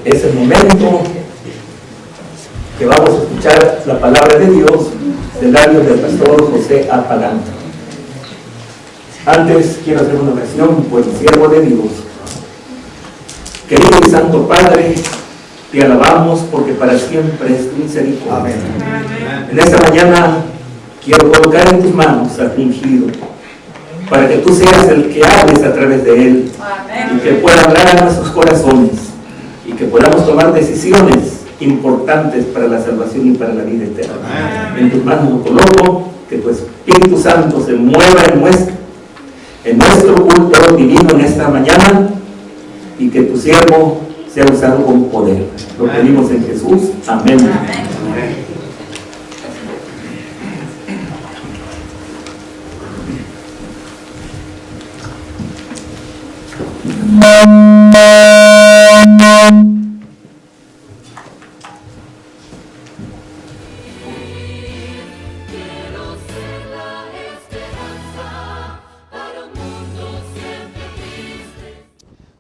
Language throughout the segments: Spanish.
Es el momento que vamos a escuchar la palabra de Dios del labios del pastor José A. Pagán. Antes quiero hacer una oración por el siervo de Dios. Querido y santo Padre, te alabamos porque para siempre es tu misericordia. Amén. En esta mañana quiero colocar en tus manos al ungido, para que tú seas el que hables a través de él. Amén. Y que pueda hablar a nuestros corazones y que podamos tomar decisiones importantes para la salvación y para la vida eterna. Amén. En tus manos lo coloco, que tu Espíritu Santo se mueva en nuestro culto divino en esta mañana y que tu siervo sea usado con poder. Lo pedimos en Jesús. Amén. Amén. Amén.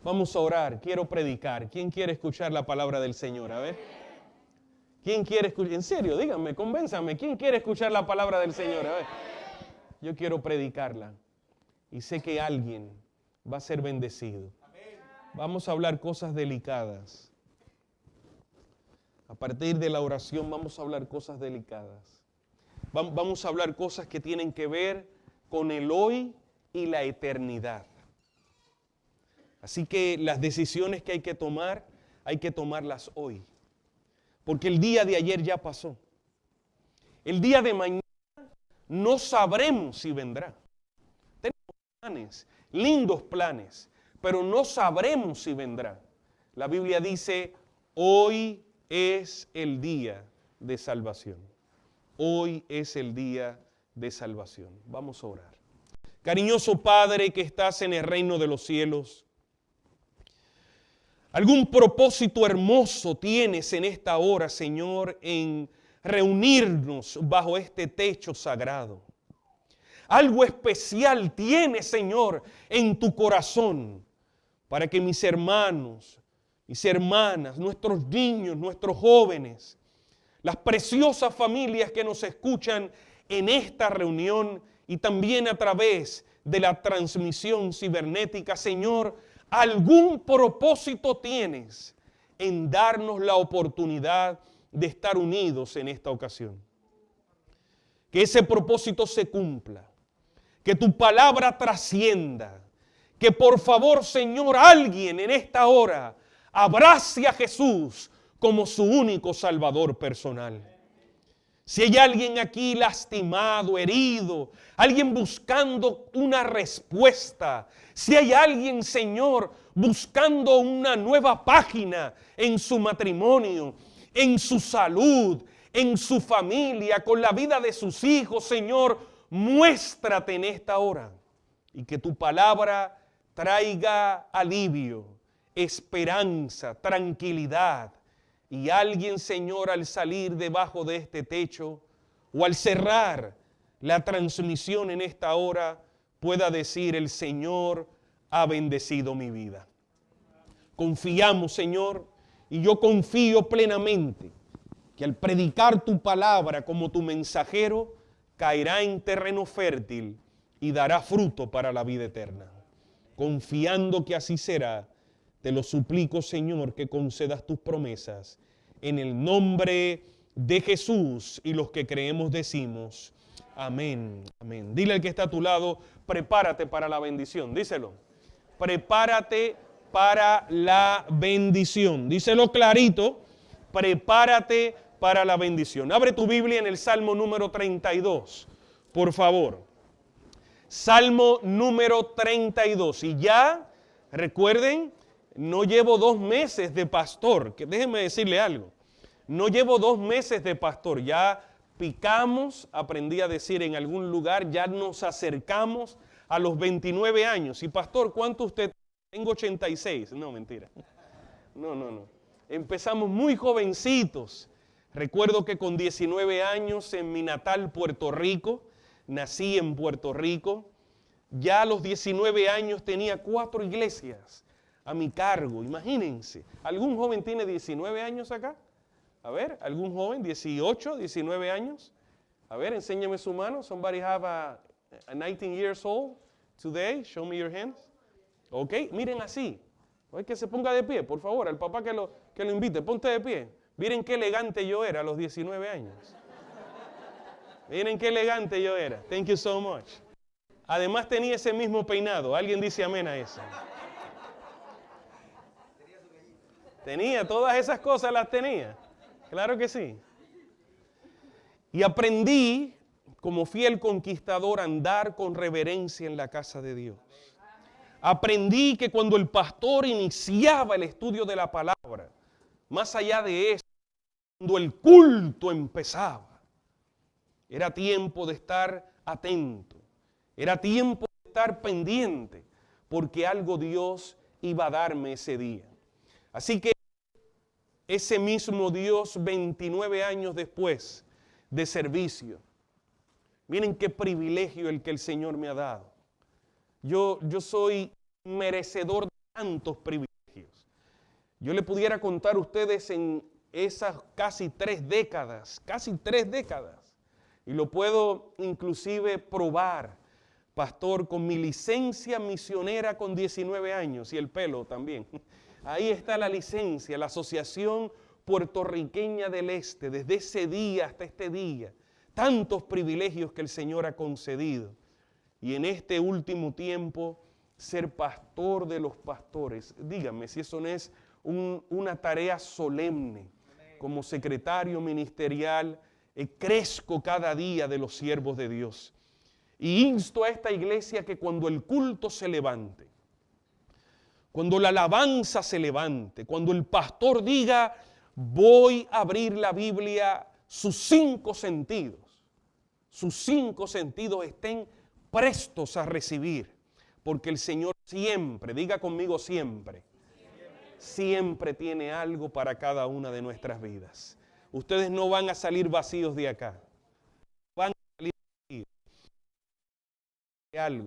Vamos a orar, quiero predicar. ¿Quién quiere escuchar la palabra del Señor? A ver. ¿Quién quiere escuchar? En serio, díganme, convénzame. ¿Quién quiere escuchar la palabra del Señor? A ver. Yo quiero predicarla. Y sé que alguien va a ser bendecido. Vamos a hablar cosas delicadas. A partir de la oración vamos a hablar cosas delicadas. Vamos a hablar cosas que tienen que ver con el hoy y la eternidad. Así que las decisiones que hay que tomarlas hoy. Porque el día de ayer ya pasó. El día de mañana no sabremos si vendrá. Tenemos planes, lindos planes, pero no sabremos si vendrá. La Biblia dice, hoy es el día de salvación. Hoy es el día de salvación. Vamos a orar. Cariñoso Padre que estás en el reino de los cielos, algún propósito hermoso tienes en esta hora, Señor, en reunirnos bajo este techo sagrado. Algo especial tienes, Señor, en tu corazón para que mis hermanos, mis hermanas, nuestros niños, nuestros jóvenes, las preciosas familias que nos escuchan en esta reunión y también a través de la transmisión cibernética, Señor, algún propósito tienes en darnos la oportunidad de estar unidos en esta ocasión. Que ese propósito se cumpla, que tu palabra trascienda, que por favor, Señor, alguien en esta hora abrace a Jesús como su único Salvador personal. Si hay alguien aquí lastimado, herido, alguien buscando una respuesta, si hay alguien, Señor, buscando una nueva página en su matrimonio, en su salud, en su familia, con la vida de sus hijos, Señor, muéstrate en esta hora y que tu palabra traiga alivio, esperanza, tranquilidad. Y alguien, Señor, al salir debajo de este techo o al cerrar la transmisión en esta hora, pueda decir, el Señor ha bendecido mi vida. Confiamos, Señor, y yo confío plenamente que al predicar tu palabra como tu mensajero, caerá en terreno fértil y dará fruto para la vida eterna. Confiando que así será, te lo suplico, Señor, que concedas tus promesas. En el nombre de Jesús y los que creemos decimos, amén, amén. Dile al que está a tu lado, prepárate para la bendición. Díselo, prepárate para la bendición. Díselo clarito, prepárate para la bendición. Abre tu Biblia en el Salmo número 32, por favor. Salmo número 32. Y ya, recuerden, no llevo 2 meses de pastor, que déjenme decirle algo. No llevo 2 meses de pastor, ya picamos, aprendí a decir en algún lugar, ya nos acercamos a los 29 años. Y pastor, ¿cuánto usted? Tengo 86. No, mentira. No. Empezamos muy jovencitos. Recuerdo que con 19 años en mi natal Puerto Rico, nací en Puerto Rico, ya a los 19 años tenía 4 iglesias a mi cargo. Imagínense, ¿algún joven tiene 19 años acá? A ver, ¿algún joven? 18, 19 años. A ver, enséñame su mano. Somebody have a 19 years old today? Show me your hands. Ok, miren así. Hay que se ponga de pie, por favor, al papá que lo invite, ponte de pie. Miren qué elegante yo era a los 19 años. Miren qué elegante yo era. Thank you so much. Además tenía ese mismo peinado. ¿Alguien dice amén a eso? Tenía, todas esas cosas las tenía. Claro que sí. Y aprendí, como fiel conquistador, a andar con reverencia en la casa de Dios. Aprendí que cuando el pastor iniciaba el estudio de la palabra, más allá de eso, cuando el culto empezaba, era tiempo de estar atento, era tiempo de estar pendiente, porque algo Dios iba a darme ese día. Así que ese mismo Dios, 29 años después de servicio, miren qué privilegio el que el Señor me ha dado. Yo soy merecedor de tantos privilegios. Yo le pudiera contar a ustedes en esas casi 3 décadas, y lo puedo inclusive probar, pastor, con mi licencia misionera con 19 años y el pelo también. Ahí está la licencia, la Asociación Puertorriqueña del Este, desde ese día hasta este día. Tantos privilegios que el Señor ha concedido. Y en este último tiempo, ser pastor de los pastores. Díganme si eso no es una tarea solemne. Como secretario ministerial, crezco cada día de los siervos de Dios. Y insto a esta iglesia que cuando el culto se levante, cuando la alabanza se levante, cuando el pastor diga, voy a abrir la Biblia, sus 5 sentidos estén prestos a recibir, porque el Señor siempre, diga conmigo siempre tiene algo para cada una de nuestras vidas. Ustedes no van a salir vacíos de acá, van a salir vacíos de algo.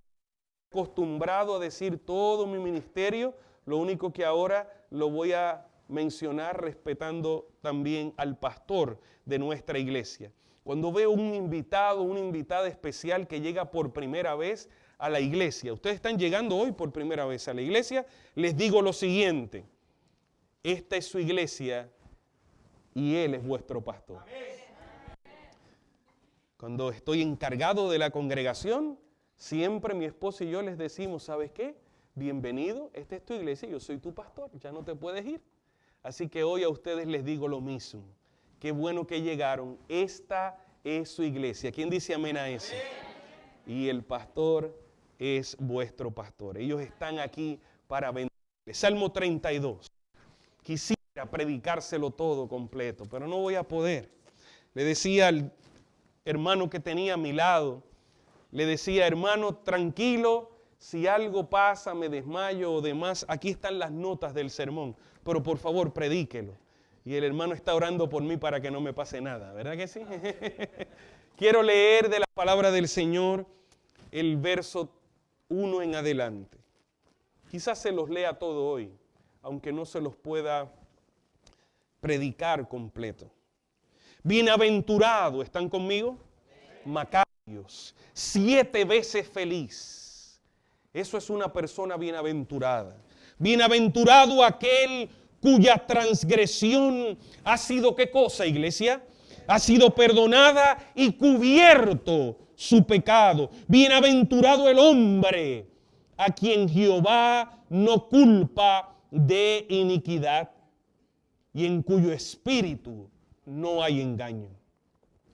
Acostumbrado a decir todo mi ministerio, lo único que ahora lo voy a mencionar respetando también al pastor de nuestra iglesia. Cuando veo un invitado, una invitada especial que llega por primera vez a la iglesia, ustedes están llegando hoy por primera vez a la iglesia, les digo lo siguiente, esta es su iglesia y Él es vuestro pastor. Cuando estoy encargado de la congregación, siempre mi esposa y yo les decimos, ¿sabes qué? Bienvenido, esta es tu iglesia, yo soy tu pastor, ya no te puedes ir. Así que hoy a ustedes les digo lo mismo. Qué bueno que llegaron. Esta es su iglesia. ¿Quién dice amén a eso? Y el pastor es vuestro pastor. Ellos están aquí para bendecirles. Salmo 32. Quisiera predicárselo todo completo, pero no voy a poder. Le decía al hermano que tenía a mi lado, le decía, hermano, tranquilo, si algo pasa, me desmayo o demás, aquí están las notas del sermón, pero por favor, predíquelo. Y el hermano está orando por mí para que no me pase nada, ¿verdad que sí? Quiero leer de la palabra del Señor el verso 1 en adelante. Quizás se los lea todo hoy, aunque no se los pueda predicar completo. Bienaventurado, ¿están conmigo? Macarios, 7 veces feliz. Eso es una persona bienaventurada. Bienaventurado aquel cuya transgresión ha sido, ¿qué cosa, iglesia? Ha sido perdonada y cubierto su pecado. Bienaventurado el hombre a quien Jehová no culpa de iniquidad y en cuyo espíritu no hay engaño.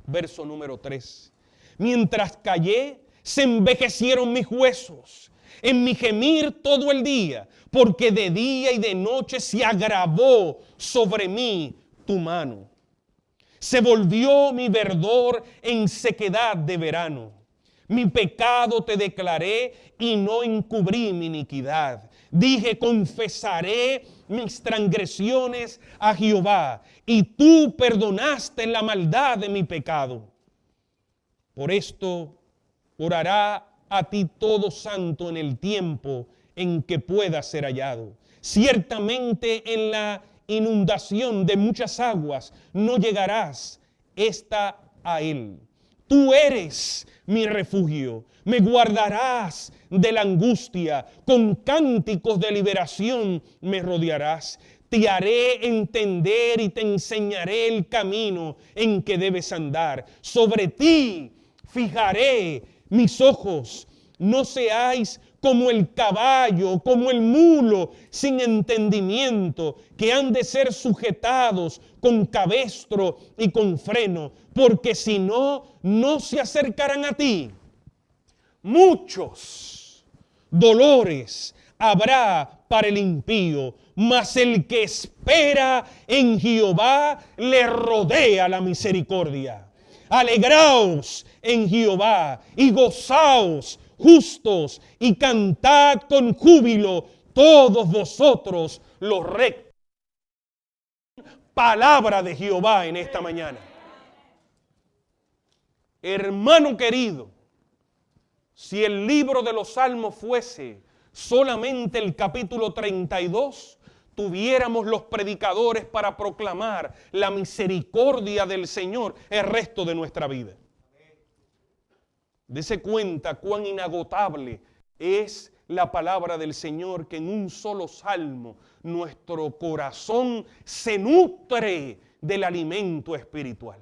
Verso número 3. Mientras callé, se envejecieron mis huesos. En mi gemir todo el día, porque de día y de noche se agravó sobre mí tu mano. Se volvió mi verdor en sequedad de verano. Mi pecado te declaré y no encubrí mi iniquidad. Dije, confesaré mis transgresiones a Jehová, y tú perdonaste la maldad de mi pecado. Por esto orará a ti todo santo en el tiempo en que pueda ser hallado. Ciertamente en la inundación de muchas aguas no llegarás a él. Tú eres mi refugio, me guardarás de la angustia, con cánticos de liberación me rodearás. Te haré entender y te enseñaré el camino en que debes andar. Sobre ti fijaré mis ojos. No seáis como el caballo, como el mulo sin entendimiento, que han de ser sujetados con cabestro y con freno, porque si no, no se acercarán a ti. Muchos dolores habrá para el impío, mas el que espera en Jehová le rodea la misericordia. Alegraos en Jehová y gozaos justos y cantad con júbilo todos vosotros los rectos. Palabra de Jehová en esta mañana. Hermano querido, si el libro de los Salmos fuese solamente el capítulo 32, tuviéramos los predicadores para proclamar la misericordia del Señor el resto de nuestra vida. Dese cuenta cuán inagotable es la palabra del Señor, que en un solo salmo nuestro corazón se nutre del alimento espiritual.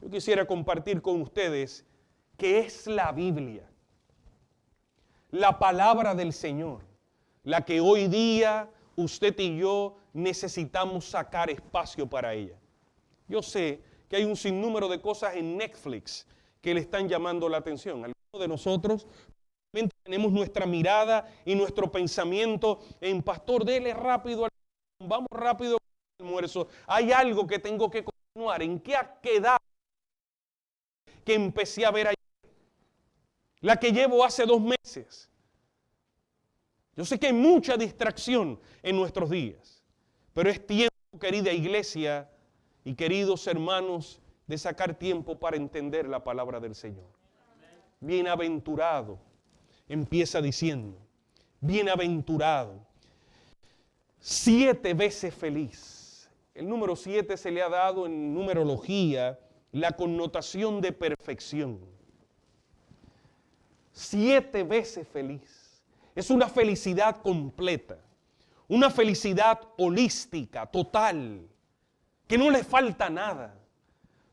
Yo quisiera compartir con ustedes qué es la Biblia, la palabra del Señor, la que hoy día usted y yo necesitamos sacar espacio para ella. Yo sé que hay un sinnúmero de cosas en Netflix que le están llamando la atención. Algunos de nosotros tenemos nuestra mirada y nuestro pensamiento en: pastor, dele rápido, vamos rápido al almuerzo. Hay algo que tengo que continuar. ¿En qué ha quedado que empecé a ver ayer? La que llevo hace 2 meses. Yo sé que hay mucha distracción en nuestros días, pero es tiempo, querida iglesia y queridos hermanos, de sacar tiempo para entender la palabra del Señor. Bienaventurado, empieza diciendo, bienaventurado, 7 veces feliz. El número 7 se le ha dado en numerología la connotación de perfección. 7 veces feliz. Es una felicidad completa, una felicidad holística, total, que no le falta nada.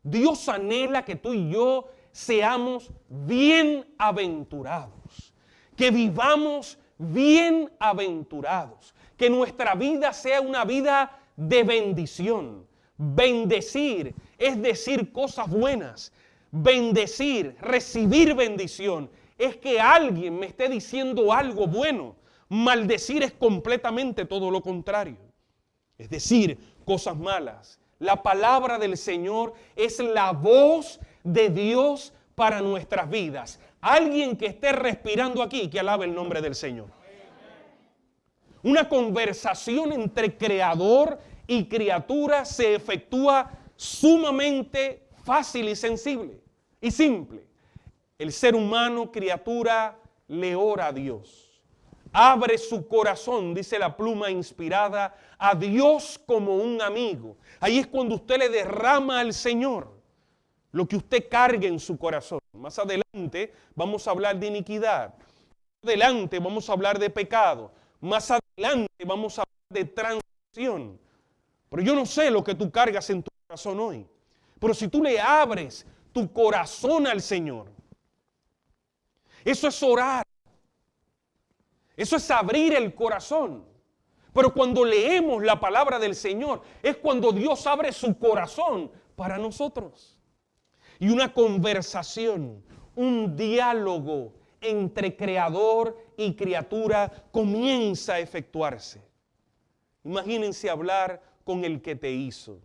Dios anhela que tú y yo seamos bienaventurados, que vivamos bienaventurados, que nuestra vida sea una vida de bendición. Bendecir es decir cosas buenas. Bendecir, recibir bendición, es que alguien me esté diciendo algo bueno. Maldecir es completamente todo lo contrario, es decir, cosas malas. La palabra del Señor es la voz de Dios para nuestras vidas. Alguien que esté respirando aquí, que alabe el nombre del Señor. Una conversación entre creador y criatura se efectúa sumamente fácil y sensible y simple. El ser humano, criatura, le ora a Dios. Abre su corazón, dice la pluma inspirada, a Dios como un amigo. Ahí es cuando usted le derrama al Señor lo que usted cargue en su corazón. Más adelante vamos a hablar de iniquidad. Más adelante vamos a hablar de pecado. Más adelante vamos a hablar de transgresión. Pero yo no sé lo que tú cargas en tu corazón hoy. Pero si tú le abres tu corazón al Señor, eso es orar. Eso es abrir el corazón. Pero cuando leemos la palabra del Señor, es cuando Dios abre su corazón para nosotros. Y una conversación, un diálogo entre creador y criatura comienza a efectuarse. Imagínense hablar con el que te hizo.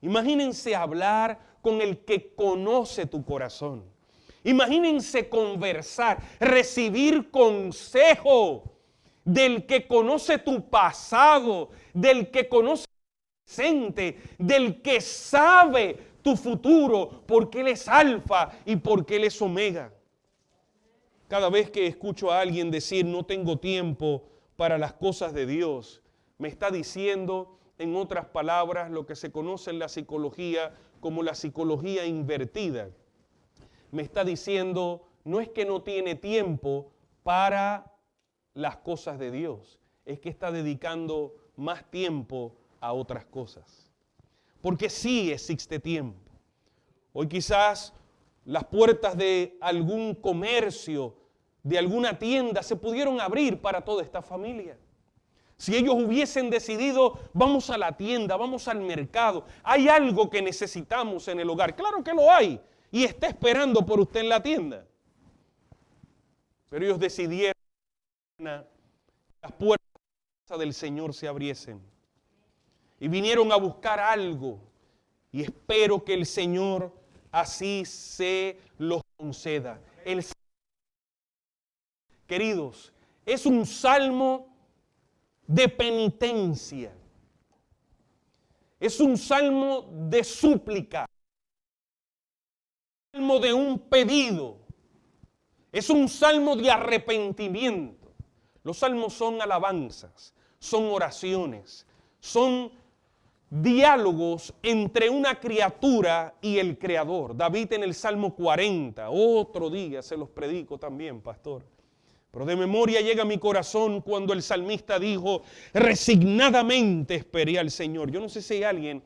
Imagínense hablar con el que conoce tu corazón. Imagínense conversar, recibir consejo del que conoce tu pasado, del que conoce tu presente, del que sabe tu futuro, porque Él es alfa y porque Él es omega. Cada vez que escucho a alguien decir no tengo tiempo para las cosas de Dios. Me está diciendo, en otras palabras, lo que se conoce en la psicología como la psicología invertida. Me está diciendo, no es que no tiene tiempo para las cosas de Dios, es que está dedicando más tiempo a otras cosas. Porque sí existe tiempo. Hoy quizás las puertas de algún comercio, de alguna tienda, se pudieron abrir para toda esta familia. Si ellos hubiesen decidido, vamos a la tienda, vamos al mercado, hay algo que necesitamos en el hogar. Claro que lo hay y está esperando por usted en la tienda. Pero ellos decidieron que las puertas del Señor se abriesen. Y vinieron a buscar algo. Y espero que el Señor así se los conceda. Queridos, es un salmo de penitencia. Es un salmo de súplica. Es un salmo de un pedido. Es un salmo de arrepentimiento. Los salmos son alabanzas, son oraciones, son diálogos entre una criatura y el Creador. David en el Salmo 40, otro día se los predico también, pastor. Pero de memoria llega a mi corazón cuando el salmista dijo, resignadamente esperé al Señor. Yo no sé si hay alguien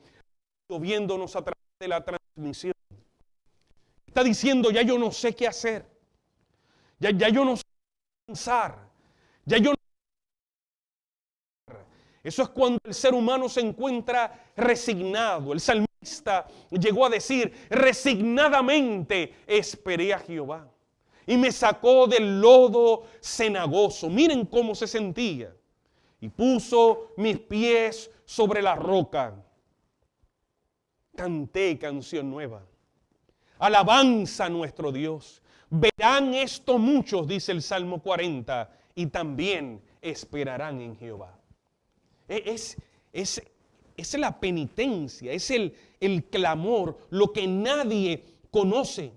viéndonos a través de la transmisión. Está diciendo, ya yo no sé qué hacer. Ya yo no sé qué pensar. Ya yo no sé qué hacer. Eso es cuando el ser humano se encuentra resignado. El salmista llegó a decir, resignadamente esperé a Jehová. Y me sacó del lodo cenagoso. Miren cómo se sentía. Y puso mis pies sobre la roca. Canté canción nueva. Alabanza a nuestro Dios. Verán esto muchos, dice el Salmo 40, y también esperarán en Jehová. Es la penitencia, es el clamor, lo que nadie conoce.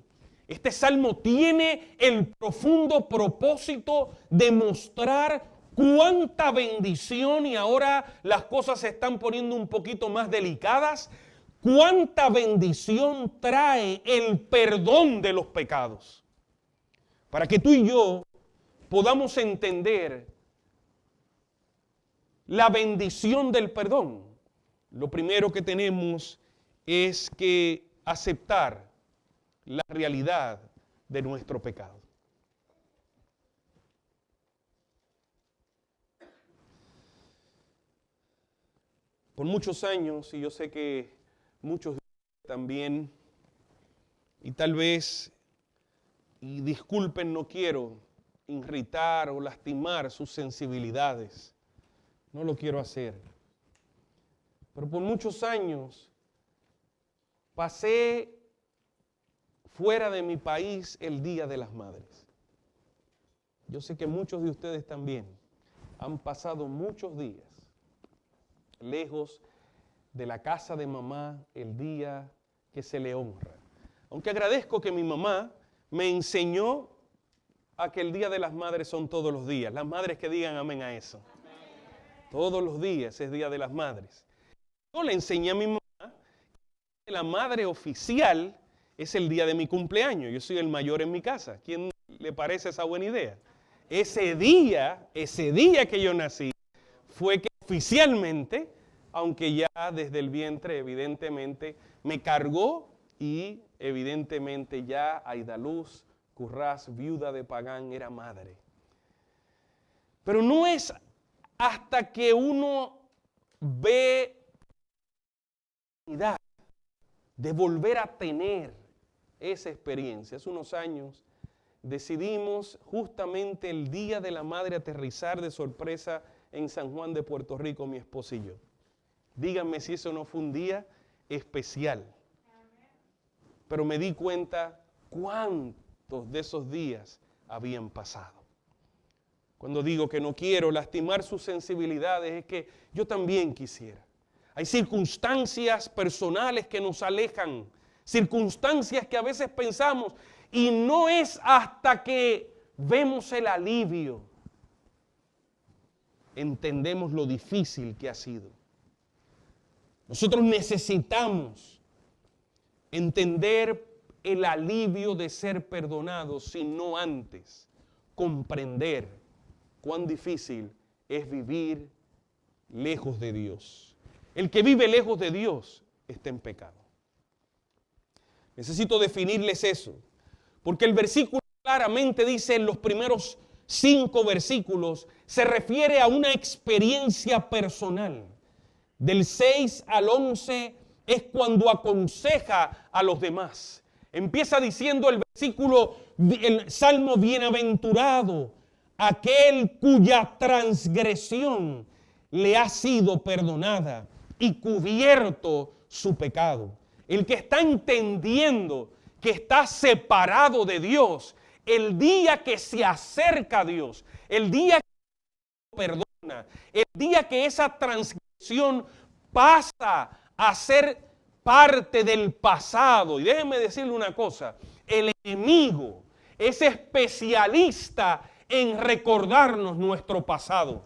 Este salmo tiene el profundo propósito de mostrar cuánta bendición, y ahora las cosas se están poniendo un poquito más delicadas, cuánta bendición trae el perdón de los pecados. Para que tú y yo podamos entender la bendición del perdón, lo primero que tenemos es que aceptar la realidad de nuestro pecado. Por muchos años, y yo sé que muchos de ustedes también, y tal vez, y disculpen, no quiero irritar o lastimar sus sensibilidades, no lo quiero hacer, pero por muchos años pasé fuera de mi país el Día de las Madres. Yo sé que muchos de ustedes también han pasado muchos días lejos de la casa de mamá el día que se le honra. Aunque agradezco que mi mamá me enseñó a que el Día de las Madres son todos los días. Las madres que digan amén a eso. Amén. Todos los días es Día de las Madres. Yo le enseñé a mi mamá que la madre oficial es el día de mi cumpleaños. Yo soy el mayor en mi casa. ¿Quién le parece esa buena idea? Ese día que yo nací, fue que oficialmente, aunque ya desde el vientre evidentemente me cargó, y evidentemente ya Aidaluz Currás, viuda de Pagán, era madre. Pero no es hasta que uno ve la oportunidad de volver a tener esa experiencia. Hace unos años decidimos justamente el Día de la Madre aterrizar de sorpresa en San Juan de Puerto Rico, mi esposa y yo. Díganme si eso no fue un día especial. Pero me di cuenta cuántos de esos días habían pasado. Cuando digo que no quiero lastimar sus sensibilidades, es que yo también quisiera. Hay circunstancias personales que nos alejan, circunstancias que a veces pensamos, y no es hasta que vemos el alivio entendemos lo difícil que ha sido. Nosotros necesitamos entender el alivio de ser perdonados, sino antes comprender cuán difícil es vivir lejos de Dios. El que vive lejos de Dios está en pecado. Necesito definirles eso, porque el versículo claramente dice en los primeros 5 versículos, se refiere a una experiencia personal. Del 6 al 11 es cuando aconseja a los demás. Empieza diciendo el versículo, el Salmo: bienaventurado aquel cuya transgresión le ha sido perdonada y cubierto su pecado. El que está entendiendo que está separado de Dios, el día que se acerca a Dios, el día que perdona, el día que esa transgresión pasa a ser parte del pasado. Y déjenme decirle una cosa, el enemigo es especialista en recordarnos nuestro pasado.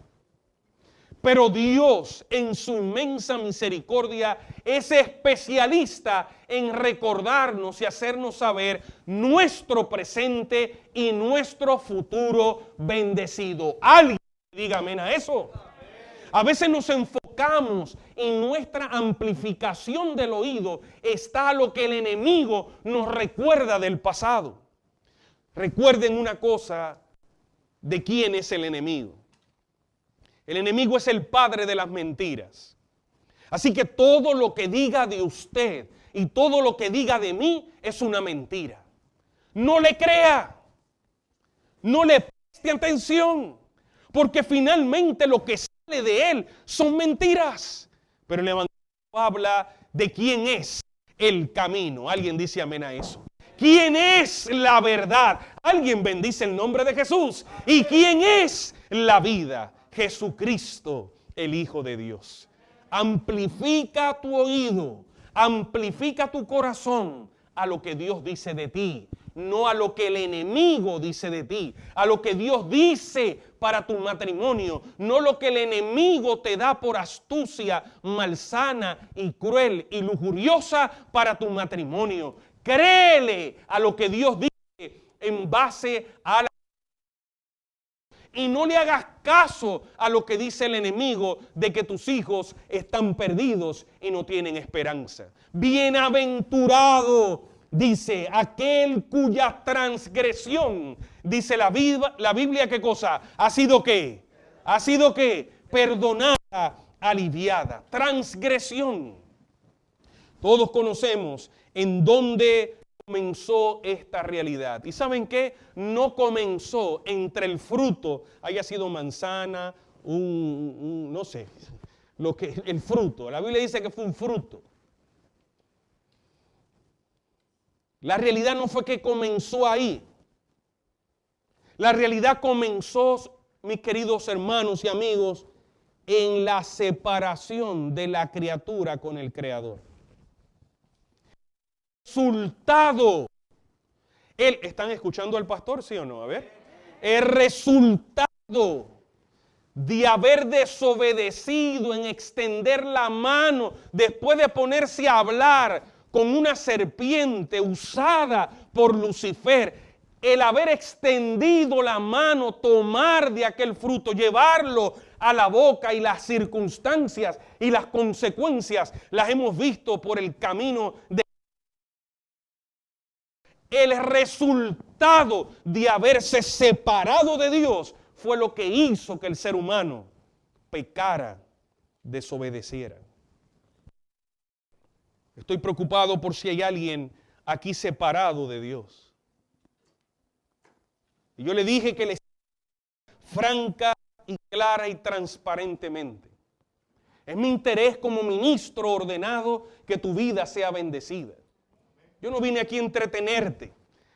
Pero Dios, en su inmensa misericordia, es especialista en recordarnos y hacernos saber nuestro presente y nuestro futuro bendecido. Alguien diga amén a eso. A veces nos enfocamos en nuestra amplificación del oído. Está lo que el enemigo nos recuerda del pasado. Recuerden una cosa de quién es el enemigo. El enemigo es el padre de las mentiras. Así que todo lo que diga de usted y todo lo que diga de mí es una mentira. No le crea. No le preste atención. Porque finalmente lo que sale de él son mentiras. Pero el Evangelio habla de quién es el camino. ¿Alguien dice amén a eso? ¿Quién es la verdad? Alguien bendice el nombre de Jesús. ¿Y quién es la vida? Jesucristo, el Hijo de Dios. Amplifica tu oído, amplifica tu corazón a lo que Dios dice de ti, no a lo que el enemigo dice de ti, a lo que Dios dice para tu matrimonio, no lo que el enemigo te da por astucia malsana y cruel y lujuriosa para tu matrimonio. Créele a lo que Dios dice en base a la... Y no le hagas caso a lo que dice el enemigo de que tus hijos están perdidos y no tienen esperanza. Bienaventurado, dice, aquel cuya transgresión, dice la Biblia, ¿qué cosa? ¿Ha sido qué? ¿Ha sido qué? Perdonada, aliviada. Transgresión. Todos conocemos en dónde comenzó esta realidad. ¿Y saben qué? No comenzó entre el fruto, haya sido manzana, no sé, el fruto. La Biblia dice que fue un fruto. La realidad no fue que comenzó ahí. La realidad comenzó, mis queridos hermanos y amigos, en la separación de la criatura con el Creador. Resultado. ¿Están escuchando al pastor, sí o no? A ver. El resultado de haber desobedecido en extender la mano después de ponerse a hablar con una serpiente usada por Lucifer, el haber extendido la mano, tomar de aquel fruto, llevarlo a la boca, y las circunstancias y las consecuencias las hemos visto por el camino de... El resultado de haberse separado de Dios fue lo que hizo que el ser humano pecara, desobedeciera. Estoy preocupado por si hay alguien aquí separado de Dios. Y yo le dije que le franca y clara y transparentemente. Es mi interés como ministro ordenado que tu vida sea bendecida. Yo no vine aquí a entretenerte.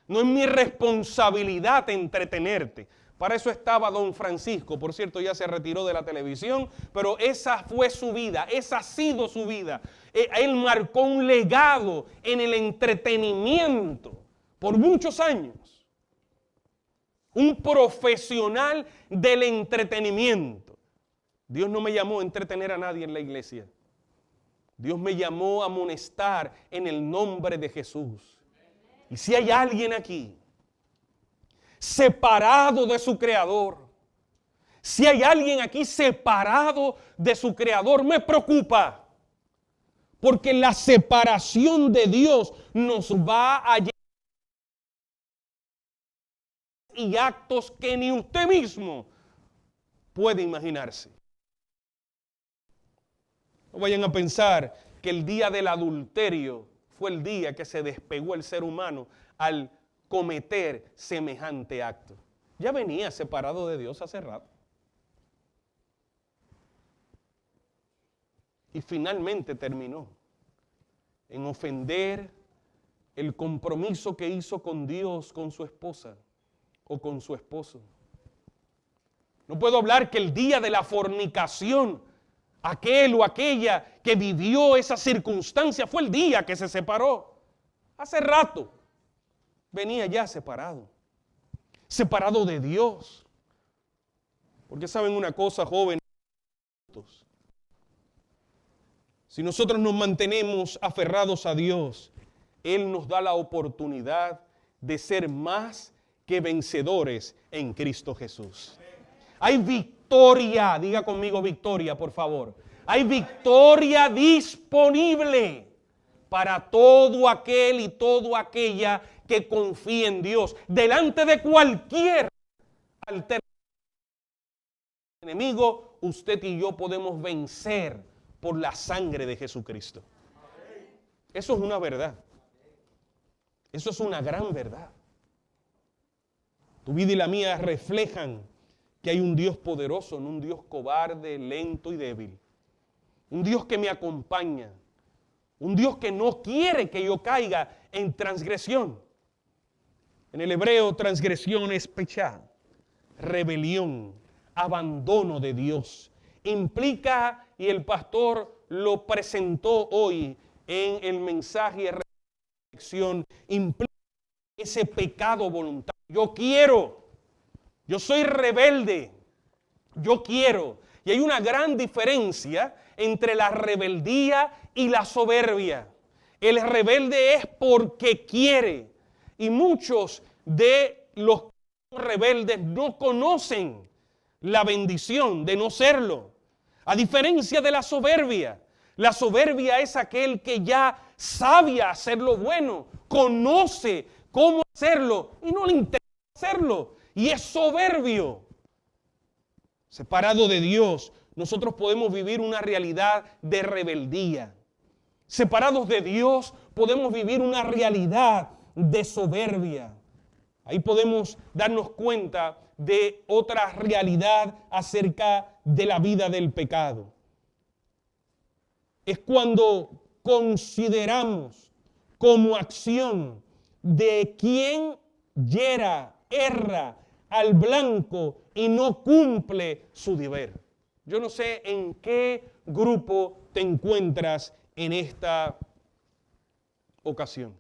No es mi responsabilidad entretenerte. Para eso estaba don Francisco. Por cierto, ya se retiró de la televisión, pero esa fue su vida. Esa ha sido su vida. Él marcó un legado en el entretenimiento por muchos años. Un profesional del entretenimiento. Dios no me llamó a entretener a nadie en la iglesia. Dios me llamó a amonestar en el nombre de Jesús. Y si hay alguien aquí separado de su Creador, si hay alguien aquí separado de su Creador, me preocupa. Porque la separación de Dios nos va a llevar y actos que ni usted mismo puede imaginarse. No vayan a pensar que el día del adulterio fue el día que se despegó el ser humano al cometer semejante acto. Ya venía separado de Dios hace rato. Y finalmente terminó en ofender el compromiso que hizo con Dios, con su esposa o con su esposo. No puedo hablar que el día de la fornicación, aquel o aquella que vivió esa circunstancia fue el día que se separó. Hace rato venía ya separado de Dios. Porque saben una cosa, jóvenes, si nosotros nos mantenemos aferrados a Dios, Él nos da la oportunidad de ser más que vencedores en Cristo Jesús. Hay victoria, diga conmigo victoria, por favor. Hay victoria disponible para todo aquel y toda aquella que confíe en Dios. Delante de cualquier enemigo, usted y yo podemos vencer por la sangre de Jesucristo. Eso es una verdad. Eso es una gran verdad. Tu vida y la mía reflejan que hay un Dios poderoso, no un Dios cobarde, lento y débil. Un Dios que me acompaña. Un Dios que no quiere que yo caiga en transgresión. En el hebreo, transgresión es pechá, rebelión, abandono de Dios. Implica, y el pastor lo presentó hoy en el mensaje de reflexión, implica ese pecado voluntario. Yo soy rebelde, yo quiero. Y hay una gran diferencia entre la rebeldía y la soberbia. El rebelde es porque quiere. Y muchos de los rebeldes no conocen la bendición de no serlo. A diferencia de la soberbia es aquel que ya sabe hacer lo bueno, conoce cómo hacerlo y no le interesa hacerlo. Y es soberbio. Separado de Dios, nosotros podemos vivir una realidad de rebeldía. Separados de Dios, podemos vivir una realidad de soberbia. Ahí podemos darnos cuenta de otra realidad acerca de la vida del pecado. Es cuando consideramos como acción de quien erra al blanco y no cumple su deber. Yo no sé en qué grupo te encuentras en esta ocasión,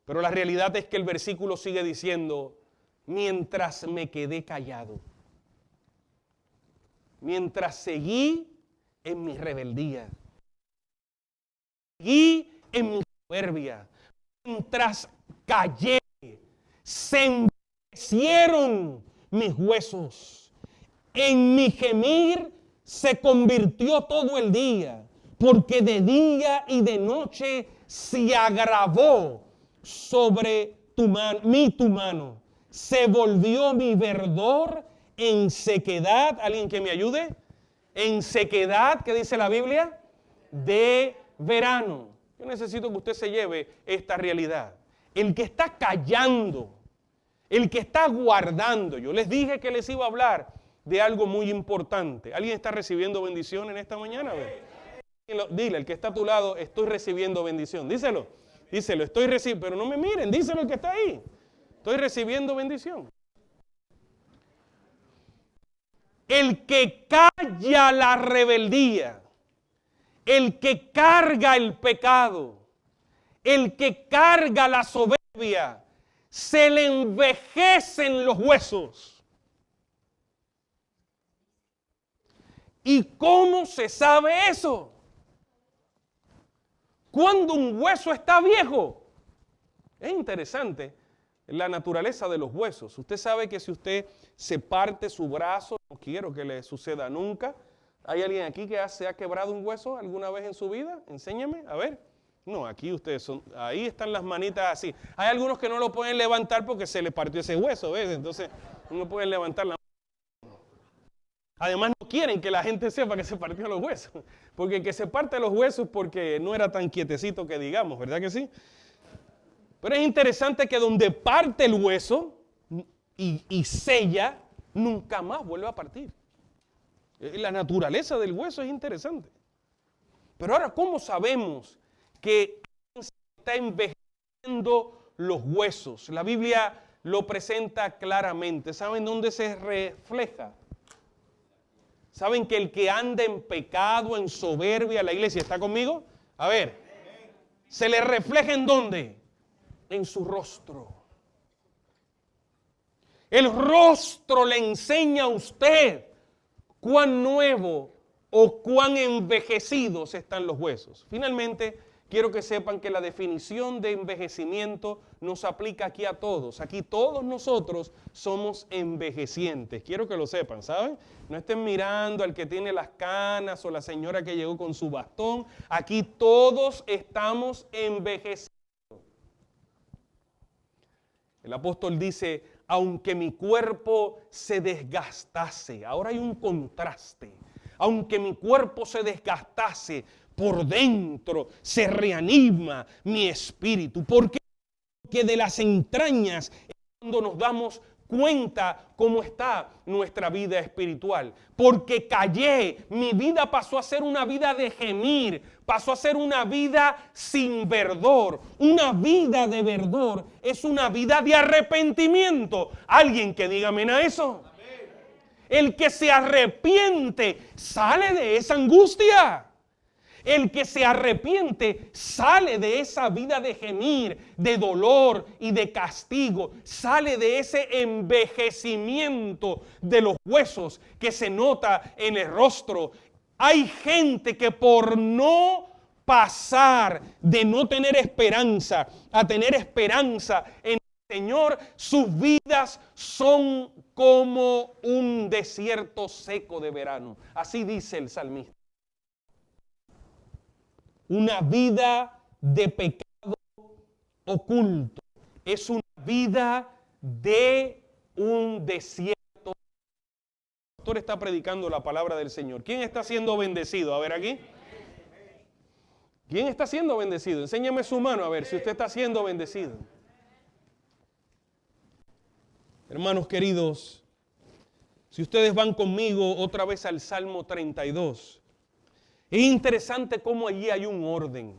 pero la realidad es que el versículo sigue diciendo: mientras me quedé callado, mientras seguí en mi rebeldía, seguí en mi soberbia, mientras callé, se endurecieron mis huesos, en mi gemir se convirtió todo el día, porque de día y de noche se agravó sobre tu mano. Se volvió mi verdor en sequedad. ¿Alguien que me ayude? En sequedad, ¿qué dice la Biblia? De verano. Yo necesito que usted se lleve esta realidad. El que está callando, el que está guardando. Yo les dije que les iba a hablar de algo muy importante. ¿Alguien está recibiendo bendición en esta mañana? Dile, el que está a tu lado, estoy recibiendo bendición. Díselo, estoy recibiendo. Pero no me miren, díselo el que está ahí. Estoy recibiendo bendición. El que calla la rebeldía, el que carga el pecado, el que carga la soberbia, se le envejecen los huesos. ¿Y cómo se sabe eso? ¿Cuándo un hueso está viejo? Es interesante la naturaleza de los huesos. Usted sabe que si usted se parte su brazo, no quiero que le suceda nunca. ¿Hay alguien aquí que se ha quebrado un hueso alguna vez en su vida? Enséñame, a ver. No, aquí ustedes son, ahí están las manitas así. Hay algunos que no lo pueden levantar porque se le partió ese hueso, ¿ves? Entonces no pueden levantar la mano. Además no quieren que la gente sepa que se partió los huesos. Porque el que se parte los huesos porque no era tan quietecito que digamos, ¿verdad que sí? Pero es interesante que donde parte el hueso y sella, nunca más vuelve a partir. La naturaleza del hueso es interesante. Pero ahora, ¿cómo sabemos que está envejeciendo los huesos? La Biblia lo presenta claramente. ¿Saben dónde se refleja? ¿Saben que el que anda en pecado, en soberbia, la iglesia está conmigo? A ver, ¿se le refleja en dónde? En su rostro. El rostro le enseña a usted cuán nuevo o cuán envejecidos están los huesos. Finalmente, quiero que sepan que la definición de envejecimiento nos aplica aquí a todos. Aquí todos nosotros somos envejecientes. Quiero que lo sepan, ¿saben? No estén mirando al que tiene las canas o la señora que llegó con su bastón. Aquí todos estamos envejeciendo. El apóstol dice, aunque mi cuerpo se desgastase, ahora hay un contraste, aunque mi cuerpo se desgastase, por dentro se reanima mi espíritu. ¿Por qué? Porque de las entrañas es cuando nos damos cuenta cómo está nuestra vida espiritual. Porque callé, mi vida pasó a ser una vida de gemir, pasó a ser una vida sin verdor. Una vida de verdor es una vida de arrepentimiento. ¿Alguien que diga amén a eso? Amén. El que se arrepiente sale de esa angustia. El que se arrepiente sale de esa vida de gemir, de dolor y de castigo. Sale de ese envejecimiento de los huesos que se nota en el rostro. Hay gente que por no pasar de no tener esperanza a tener esperanza en el Señor, sus vidas son como un desierto seco de verano. Así dice el salmista. Una vida de pecado oculto. Es una vida de un desierto. El pastor está predicando la palabra del Señor. ¿Quién está siendo bendecido? A ver aquí. ¿Quién está siendo bendecido? Enséñame su mano a ver si usted está siendo bendecido. Hermanos queridos, si ustedes van conmigo otra vez al Salmo 32. Es interesante cómo allí hay un orden.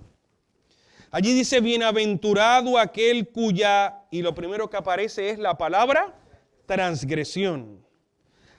Allí dice, bienaventurado aquel cuya, y lo primero que aparece es la palabra transgresión.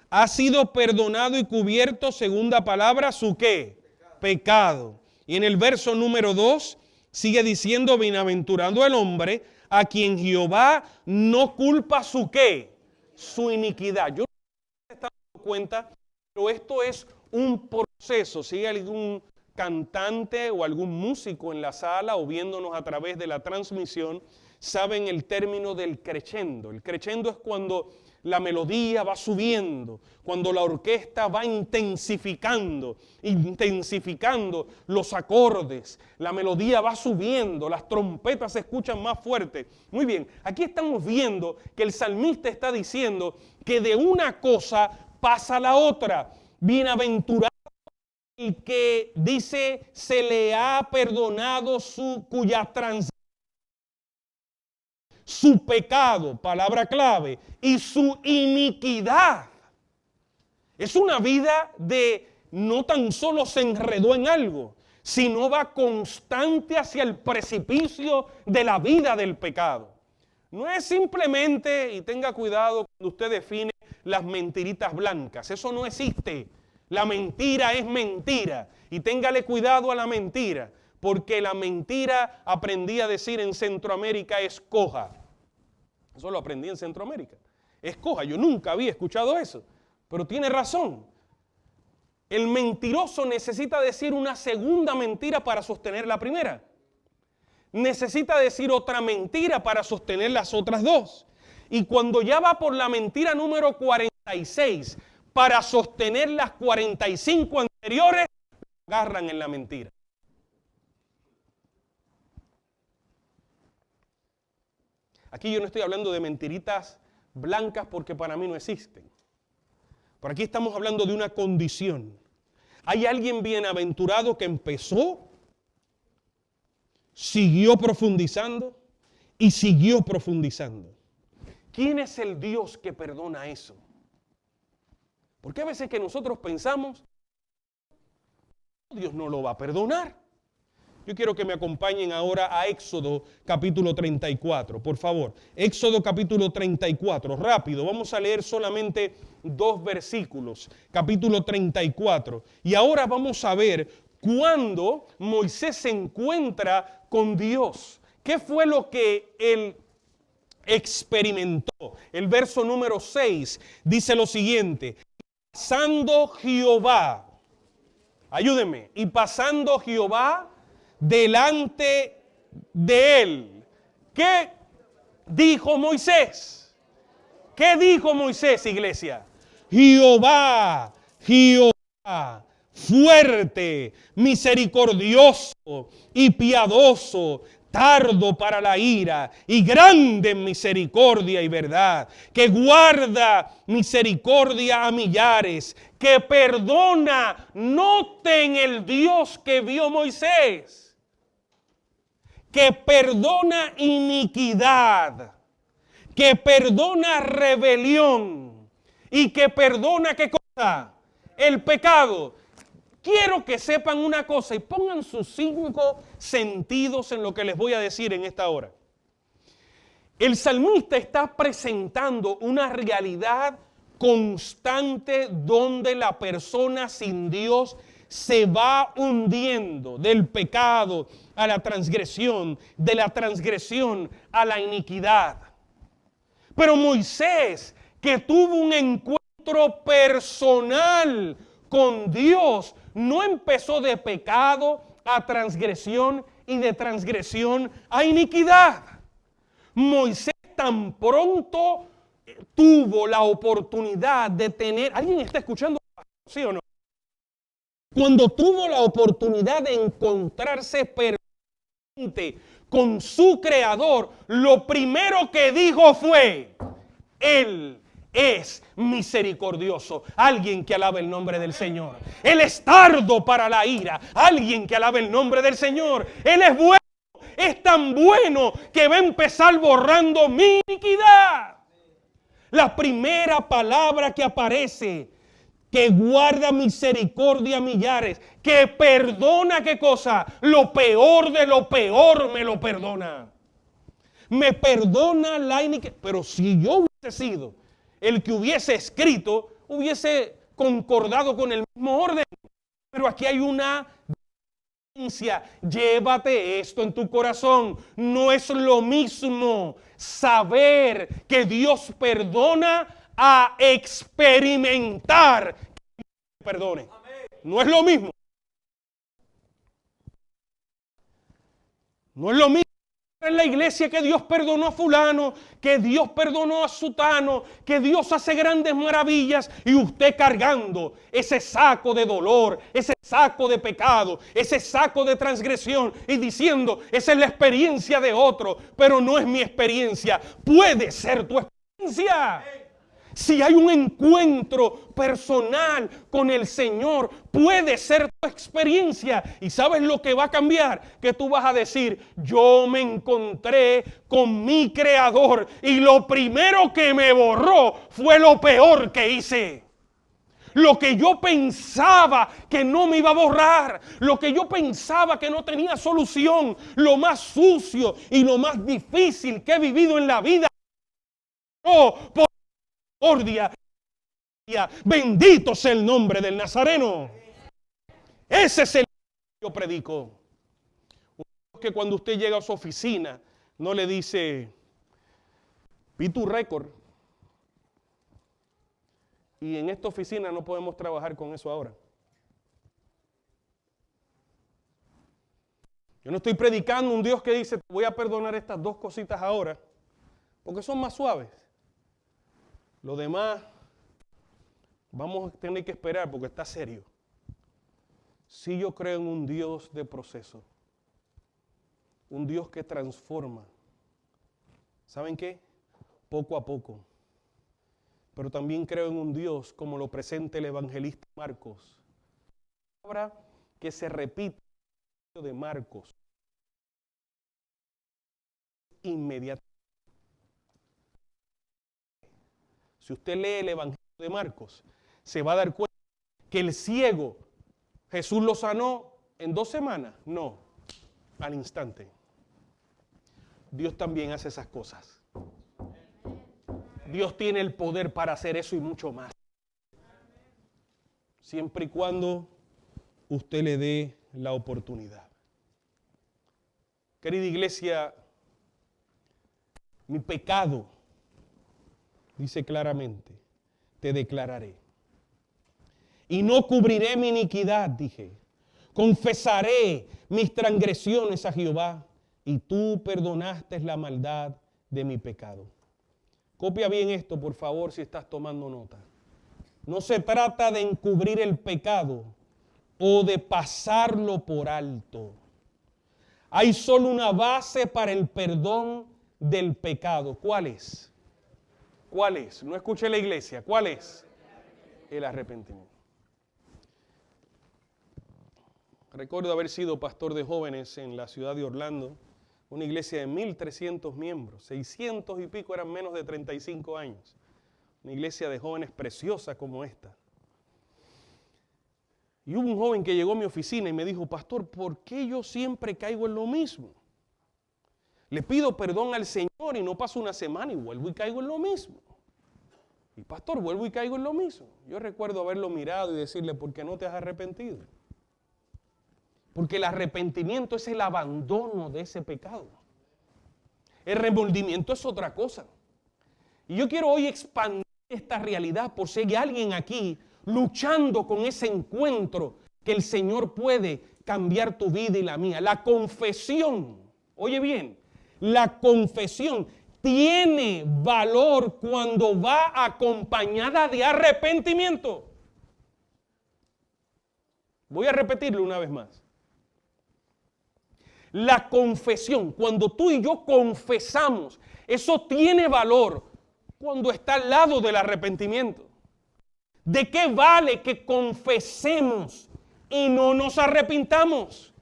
Ha sido perdonado y cubierto, segunda palabra, su ¿qué? Pecado. Y en el verso número 2 sigue diciendo, bienaventurado el hombre a quien Jehová no culpa su ¿qué? Su iniquidad. Yo no sé si se están dando cuenta, pero esto es un proceso. Si hay algún cantante o algún músico en la sala o viéndonos a través de la transmisión, saben el término del crescendo. El crescendo es cuando la melodía va subiendo, cuando la orquesta va intensificando los acordes, la melodía va subiendo, las trompetas se escuchan más fuertes. Muy bien, aquí estamos viendo que el salmista está diciendo que de una cosa pasa a la otra. Bienaventurado el que dice se le ha perdonado cuya transgresión, su pecado, palabra clave, y su iniquidad. Es una vida de no tan solo se enredó en algo, sino va constante hacia el precipicio de la vida del pecado. No es simplemente, y tenga cuidado cuando usted define las mentiritas blancas, eso no existe. La mentira es mentira y téngale cuidado a la mentira, porque la mentira, aprendí a decir en Centroamérica, es coja. Eso lo aprendí en Centroamérica. Es coja, yo nunca había escuchado eso, pero tiene razón. el mentiroso necesita decir una segunda mentira para sostener la primera. Necesita decir otra mentira para sostener las otras dos. Y cuando ya va por la mentira número 46, para sostener las 45 anteriores, agarran en la mentira. Aquí yo no estoy hablando de mentiritas blancas porque para mí no existen. Por aquí estamos hablando de una condición. Hay alguien bienaventurado que empezó, siguió profundizando y siguió profundizando. ¿Quién es el Dios que perdona eso? Porque a veces que nosotros pensamos, Dios no lo va a perdonar. Yo quiero que me acompañen ahora a Éxodo capítulo 34, por favor. Éxodo capítulo 34, rápido, vamos a leer solamente 2 versículos, capítulo 34. Y ahora vamos a ver cuándo Moisés se encuentra con Dios. ¿Qué fue lo que él experimentó? El verso número 6 dice lo siguiente: pasando Jehová, ayúdenme, y pasando Jehová delante de él. ¿Qué dijo Moisés? ¿Qué dijo Moisés, iglesia? Jehová, Jehová, fuerte, misericordioso y piadoso, tardo para la ira y grande en misericordia y verdad, que guarda misericordia a millares, que perdona. Noten el Dios que vio Moisés, que perdona iniquidad, que perdona rebelión y que perdona, ¿qué cosa? El pecado. Quiero que sepan una cosa y pongan sus 5 sentidos en lo que les voy a decir en esta hora. El salmista está presentando una realidad constante donde la persona sin Dios se va hundiendo del pecado a la transgresión, de la transgresión a la iniquidad. Pero Moisés, que tuvo un encuentro personal con Dios, no empezó de pecado a transgresión y de transgresión a iniquidad. Moisés tan pronto tuvo la oportunidad de tener... ¿Alguien está escuchando? ¿Sí o no? Cuando tuvo la oportunidad de encontrarse personalmente con su Creador, lo primero que dijo fue: Él es misericordioso. Alguien que alabe el nombre del Señor. Él es tardo para la ira. Alguien que alabe el nombre del Señor. Él es bueno. Es tan bueno que va a empezar borrando mi iniquidad. La primera palabra que aparece: que guarda misericordia a millares, que perdona, ¿qué cosa? Lo peor de lo peor me lo perdona. Me perdona la iniquidad. Pero si yo hubiese sido el que hubiese escrito, hubiese concordado con el mismo orden. Pero aquí hay una diferencia. Llévate esto en tu corazón. No es lo mismo saber que Dios perdona a experimentar que Dios perdone. No es lo mismo. No es lo mismo en la iglesia que Dios perdonó a fulano, que Dios perdonó a sutano, que Dios hace grandes maravillas y usted cargando ese saco de dolor, ese saco de pecado, ese saco de transgresión y diciendo: esa es la experiencia de otro, pero no es mi experiencia. Puede ser tu experiencia. Si hay un encuentro personal con el Señor, puede ser tu experiencia. ¿Y sabes lo que va a cambiar? Que tú vas a decir: yo me encontré con mi Creador y lo primero que me borró fue lo peor que hice. Lo que yo pensaba que no me iba a borrar, lo que yo pensaba que no tenía solución, lo más sucio y lo más difícil que he vivido en la vida. Por misericordia. Bendito sea el nombre del Nazareno. Ese es el que yo predico. Que cuando usted llega a su oficina no le dice: vi tu récord y en esta oficina no podemos trabajar con eso ahora. Yo no estoy predicando un Dios que dice, te voy a perdonar estas 2 cositas ahora, porque son más suaves. Lo demás, vamos a tener que esperar porque está serio. Sí, yo creo en un Dios de proceso, un Dios que transforma. ¿Saben qué? Poco a poco. Pero también creo en un Dios, como lo presenta el evangelista Marcos. Palabra que se repite de Marcos inmediatamente. Si usted lee el evangelio de Marcos, se va a dar cuenta que el ciego, Jesús lo sanó en 2 semanas. No, al instante. Dios también hace esas cosas. Dios tiene el poder para hacer eso y mucho más. Siempre y cuando usted le dé la oportunidad. Querida iglesia, mi pecado, dice claramente, te declararé. Y no cubriré mi iniquidad, dije. Confesaré mis transgresiones a Jehová, y tú perdonaste la maldad de mi pecado. Copia bien esto, por favor, si estás tomando nota. No se trata de encubrir el pecado o de pasarlo por alto. Hay solo una base para el perdón del pecado. ¿Cuál es? ¿Cuál es? No escuché la iglesia. ¿Cuál es? El arrepentimiento. Recuerdo haber sido pastor de jóvenes en la ciudad de Orlando, una iglesia de 1,300 miembros, 600 y pico eran menos de 35 años. Una iglesia de jóvenes preciosa como esta. Y hubo un joven que llegó a mi oficina y me dijo, pastor, ¿por qué yo siempre caigo en lo mismo? Le pido perdón al Señor y no paso una semana y vuelvo y caigo en lo mismo. Y pastor, vuelvo y caigo en lo mismo. Yo recuerdo haberlo mirado y decirle, ¿por qué no te has arrepentido? Porque el arrepentimiento es el abandono de ese pecado. El remordimiento es otra cosa. Y yo quiero hoy expandir esta realidad por si hay alguien aquí luchando con ese encuentro que el Señor puede cambiar tu vida y la mía. La confesión, oye bien, la confesión tiene valor cuando va acompañada de arrepentimiento. Voy a repetirlo una vez más. La confesión, cuando tú y yo confesamos, eso tiene valor cuando está al lado del arrepentimiento. ¿De qué vale que confesemos y no nos arrepintamos?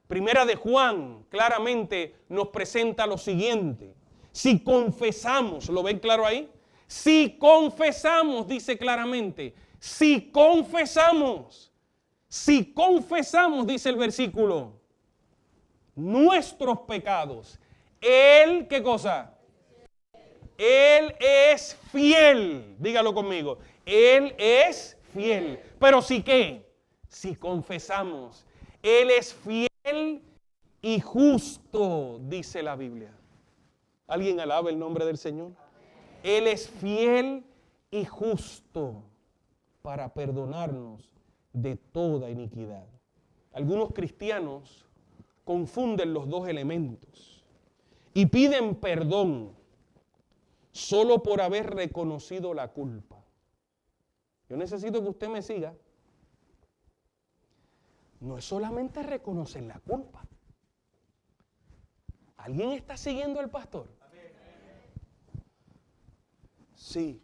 Primera de Juan claramente nos presenta lo siguiente. Si confesamos, ¿lo ven claro ahí? Si confesamos, dice claramente, si confesamos, dice el versículo, nuestros pecados, Él, ¿qué cosa? Él es fiel, dígalo conmigo, Él es fiel, pero si ¿qué? Si confesamos, Él es fiel y justo, dice la Biblia. ¿Alguien alaba el nombre del Señor? Él es fiel y justo para perdonarnos de toda iniquidad. Algunos cristianos confunden los dos elementos y piden perdón solo por haber reconocido la culpa. Yo necesito que usted me siga. No es solamente reconocer la culpa. ¿Alguien está siguiendo al pastor? Sí,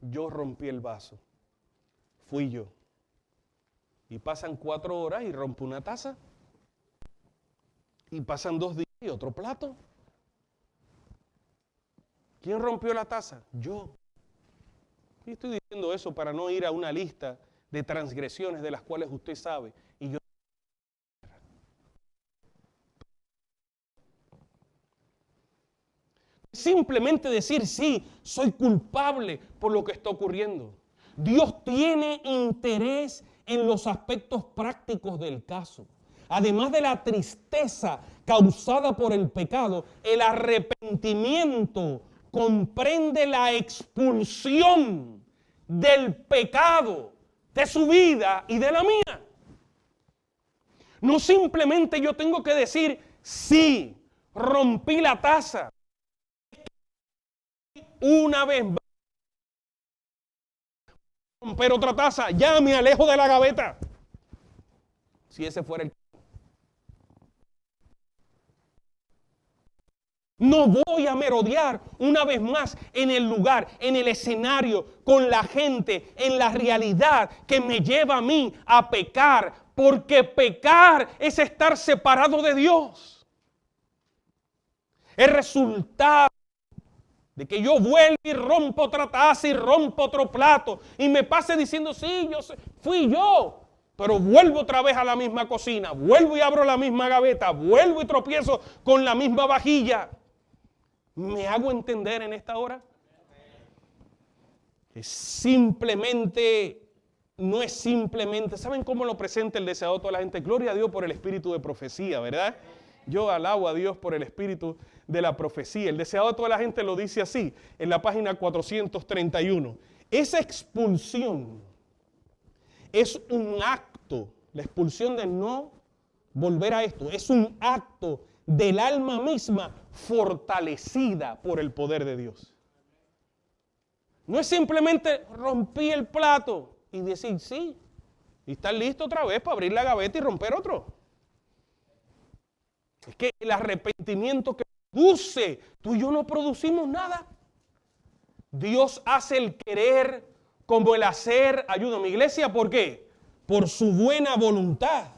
yo rompí el vaso. Fui yo. Y pasan 4 horas y rompo una taza. Y pasan 2 días y otro plato. ¿Quién rompió la taza? Yo. Y estoy diciendo eso para no ir a una lista de transgresiones de las cuales usted sabe. Y yo. Simplemente decir, sí, soy culpable por lo que está ocurriendo. Dios tiene interés en los aspectos prácticos del caso. Además de la tristeza causada por el pecado, el arrepentimiento comprende la expulsión del pecado de su vida y de la mía. No simplemente yo tengo que decir, sí, rompí la taza. Una vez más, romper otra taza, ya me alejo de la gaveta. Si ese fuera el caso. No voy a merodear una vez más en el lugar, en el escenario, con la gente, en la realidad que me lleva a mí a pecar, porque pecar es estar separado de Dios. El resultado de que yo vuelva y rompo otra taza y rompo otro plato y me pase diciendo, sí, fui yo. Pero vuelvo otra vez a la misma cocina, vuelvo y abro la misma gaveta, vuelvo y tropiezo con la misma vajilla. ¿Me hago entender en esta hora? Es simplemente, no es simplemente, ¿saben cómo lo presenta el deseado toda la gente? Gloria a Dios por el espíritu de profecía, ¿verdad? Yo alabo a Dios por el espíritu de la profecía. El deseado de toda la gente lo dice así, en la página 431. Esa expulsión es un acto, la expulsión de no volver a esto, es un acto del alma misma fortalecida por el poder de Dios. No es simplemente rompí el plato y decir sí, y estar listo otra vez para abrir la gaveta y romper otro. Es que el arrepentimiento que produce, tú y yo no producimos nada. Dios hace el querer como el hacer. Ayúdame, iglesia, ¿por qué? Por su buena voluntad.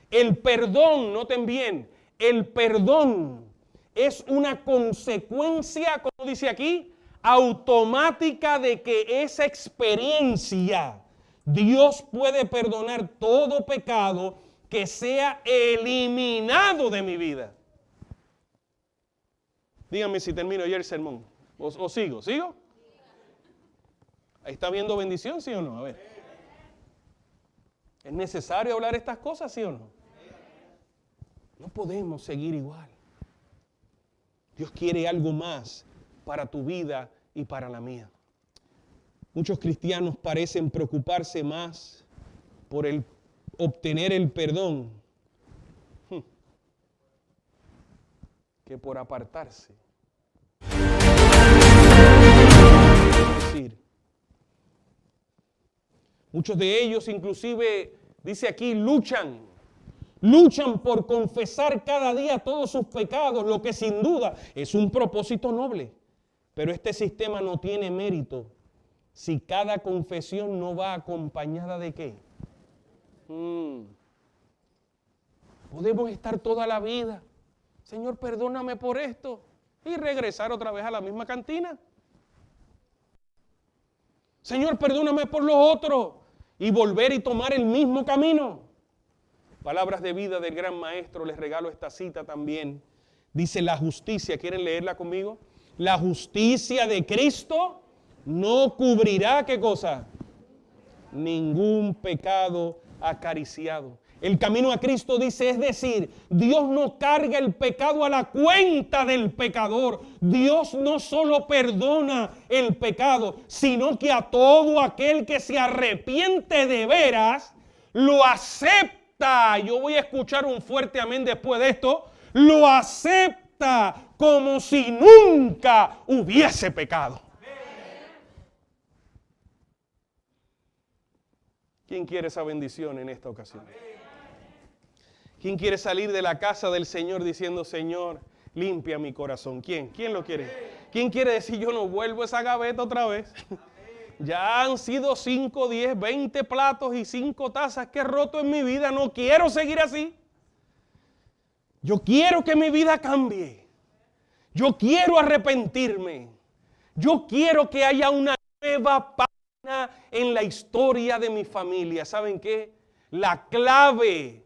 El perdón, noten bien, el perdón es una consecuencia, como dice aquí, automática de que esa experiencia, Dios puede perdonar todo pecado que sea eliminado de mi vida. Díganme si termino ya el sermón. ¿O sigo? ¿Sigo? Ahí está viendo bendición, ¿sí o no? A ver. ¿Es necesario hablar estas cosas, sí o no? No podemos seguir igual. Dios quiere algo más para tu vida y para la mía. Muchos cristianos parecen preocuparse más por obtener el perdón que por apartarse. Es decir, muchos de ellos inclusive, dice aquí, luchan por confesar cada día todos sus pecados, lo que sin duda es un propósito noble. Pero este sistema no tiene mérito si cada confesión no va acompañada de ¿qué? Podemos estar toda la vida, Señor, perdóname por esto, y regresar otra vez a la misma cantina. Señor, perdóname por lo otro, y volver y tomar el mismo camino. Palabras de vida del gran maestro, les regalo esta cita también. Dice la justicia, ¿quieren leerla conmigo? La justicia de Cristo no cubrirá, ¿qué cosa? Ningún pecado acariciado. El camino a Cristo dice, es decir, Dios no carga el pecado a la cuenta del pecador. Dios no solo perdona el pecado, sino que a todo aquel que se arrepiente de veras, lo acepta. Yo voy a escuchar un fuerte amén después de esto. Lo acepta como si nunca hubiese pecado. ¿Quién quiere esa bendición en esta ocasión? ¿Quién quiere salir de la casa del Señor diciendo, Señor, limpia mi corazón? ¿Quién? ¿Quién lo quiere? ¿Quién quiere decir, yo no vuelvo a esa gaveta otra vez? Ya han sido 5, 10, 20 platos y 5 tazas que he roto en mi vida. No quiero seguir así. Yo quiero que mi vida cambie. Yo quiero arrepentirme. Yo quiero que haya una nueva página en la historia de mi familia. ¿Saben qué? La clave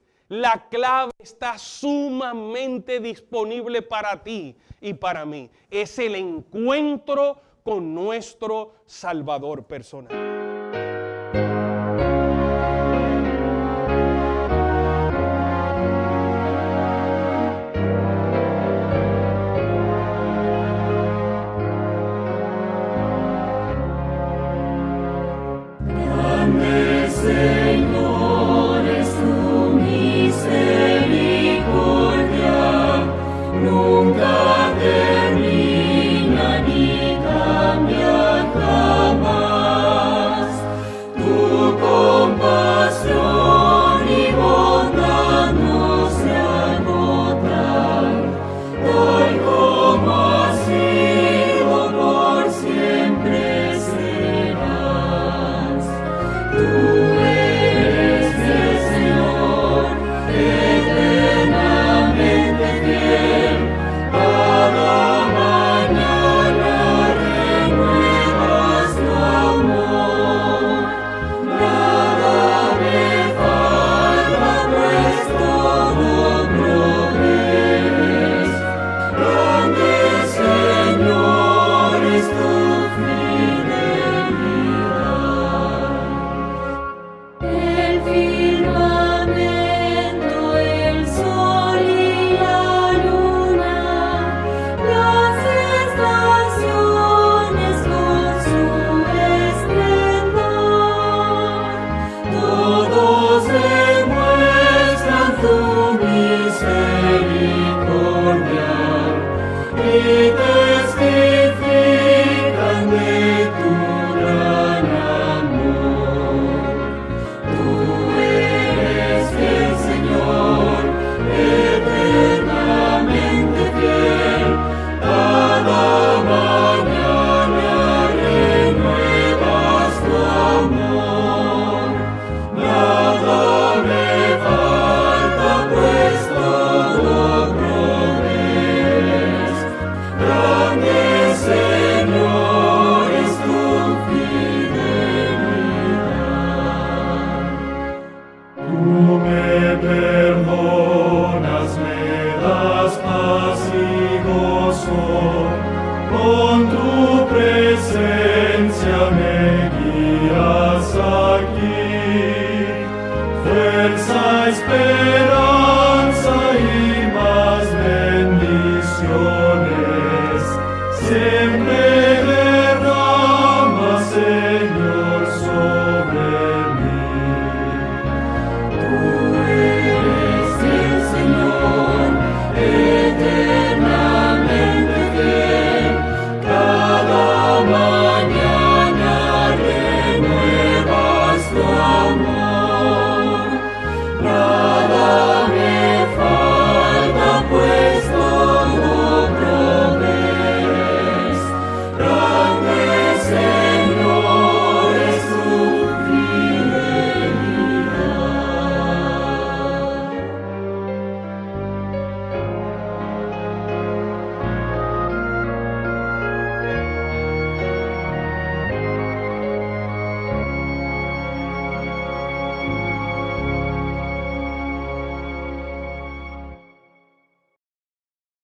está sumamente disponible para ti y para mí. Es el encuentro con nuestro Salvador personal.